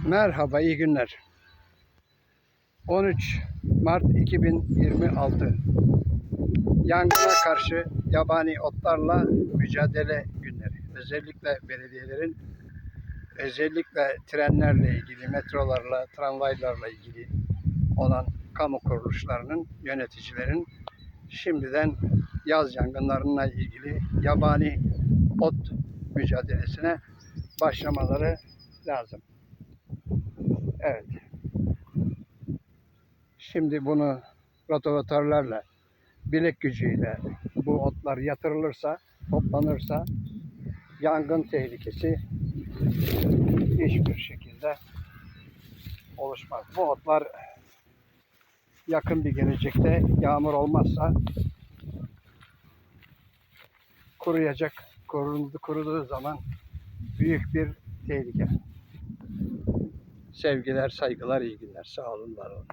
Merhaba, iyi günler. 13 Mart 2026 Yangına karşı yabani otlarla mücadele günleri. Özellikle belediyelerin, özellikle trenlerle ilgili, metrolarla, tramvaylarla ilgili olan kamu kuruluşlarının, yöneticilerin şimdiden yaz yangınlarına ilgili yabani ot mücadelesine başlamaları lazım. Evet. Şimdi bunu rotavatörlerle, bilek gücüyle bu otlar yatırılırsa, toplanırsa yangın tehlikesi hiçbir şekilde oluşmaz. Bu otlar yakın bir gelecekte yağmur olmazsa kuruyacak. Kuruduğu zaman büyük bir tehlike. Sevgiler, saygılar, iyi günler. Sağ olun, var olun.